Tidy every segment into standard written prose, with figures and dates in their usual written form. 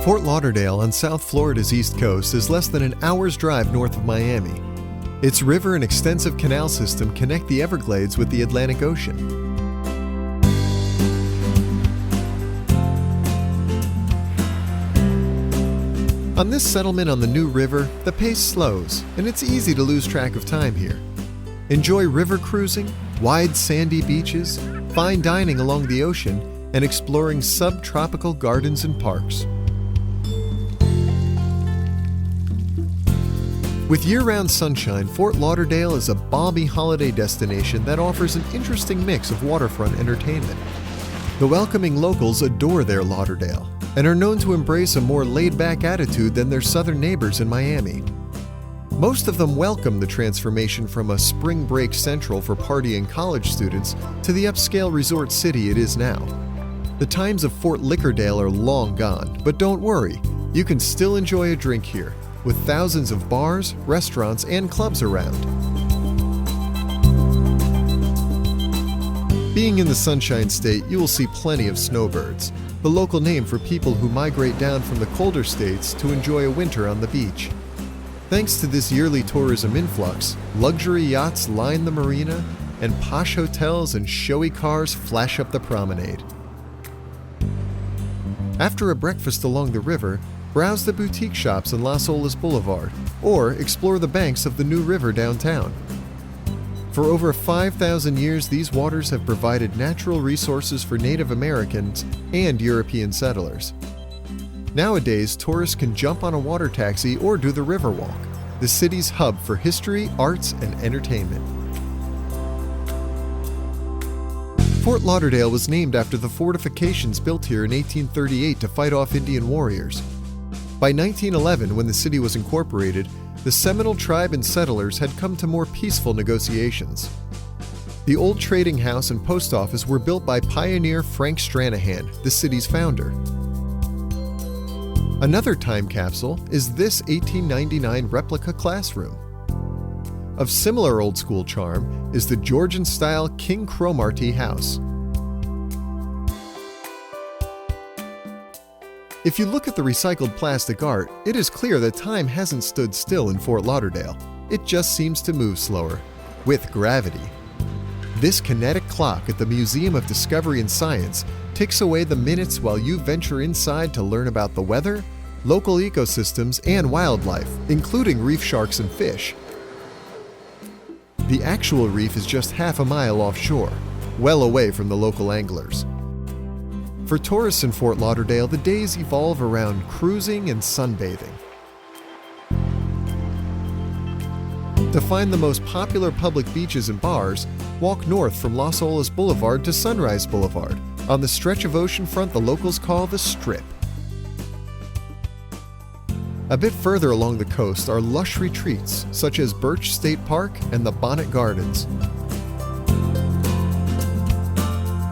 Fort Lauderdale on South Florida's east coast is less than an hour's drive north of Miami. Its river and extensive canal system connect the Everglades with the Atlantic Ocean. On this settlement on the New River, the pace slows, and it's easy to lose track of time here. Enjoy river cruising, wide sandy beaches, fine dining along the ocean, and exploring subtropical gardens and parks. With year-round sunshine, Fort Lauderdale is a balmy holiday destination that offers an interesting mix of waterfront entertainment. The welcoming locals adore their Lauderdale and are known to embrace a more laid-back attitude than their southern neighbors in Miami. Most of them welcome the transformation from a spring break central for partying college students to the upscale resort city it is now. The times of Fort Lauderdale are long gone, but don't worry, you can still enjoy a drink here, with thousands of bars, restaurants, and clubs around. Being in the Sunshine State, you will see plenty of snowbirds, the local name for people who migrate down from the colder states to enjoy a winter on the beach. Thanks to this yearly tourism influx, luxury yachts line the marina, and posh hotels and showy cars flash up the promenade. After a breakfast along the river, browse the boutique shops in Las Olas Boulevard, or explore the banks of the New River downtown. For over 5,000 years, these waters have provided natural resources for Native Americans and European settlers. Nowadays, tourists can jump on a water taxi or do the river walk, the city's hub for history, arts, and entertainment. Fort Lauderdale was named after the fortifications built here in 1838 to fight off Indian warriors. By 1911, when the city was incorporated, the Seminole tribe and settlers had come to more peaceful negotiations. The old trading house and post office were built by pioneer Frank Stranahan, the city's founder. Another time capsule is this 1899 replica classroom. Of similar old-school charm is the Georgian-style King Cromarty house. If you look at the recycled plastic art, it is clear that time hasn't stood still in Fort Lauderdale. It just seems to move slower, with gravity. This kinetic clock at the Museum of Discovery and Science ticks away the minutes while you venture inside to learn about the weather, local ecosystems, and wildlife, including reef sharks and fish. The actual reef is just half a mile offshore, well away from the local anglers. For tourists in Fort Lauderdale, the days evolve around cruising and sunbathing. To find the most popular public beaches and bars, walk north from Las Olas Boulevard to Sunrise Boulevard, on the stretch of oceanfront the locals call the Strip. A bit further along the coast are lush retreats such as Birch State Park and the Bonnet Gardens.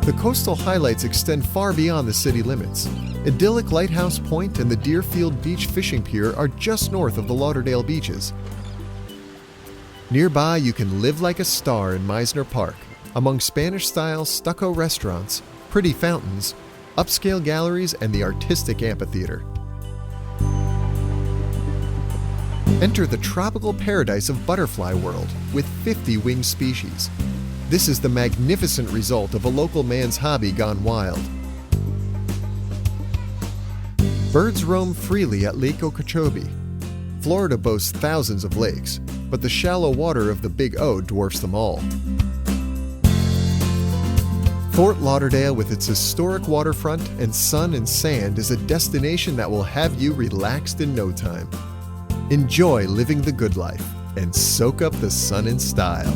The coastal highlights extend far beyond the city limits. Idyllic Lighthouse Point and the Deerfield Beach Fishing Pier are just north of the Lauderdale beaches. Nearby, you can live like a star in Meisner Park, among Spanish-style stucco restaurants, pretty fountains, upscale galleries, and the artistic amphitheater. Enter the tropical paradise of Butterfly World with 50 winged species. This is the magnificent result of a local man's hobby gone wild. Birds roam freely at Lake Okeechobee. Florida boasts thousands of lakes, but the shallow water of the Big O dwarfs them all. Fort Lauderdale, with its historic waterfront and sun and sand, is a destination that will have you relaxed in no time. Enjoy living the good life and soak up the sun in style.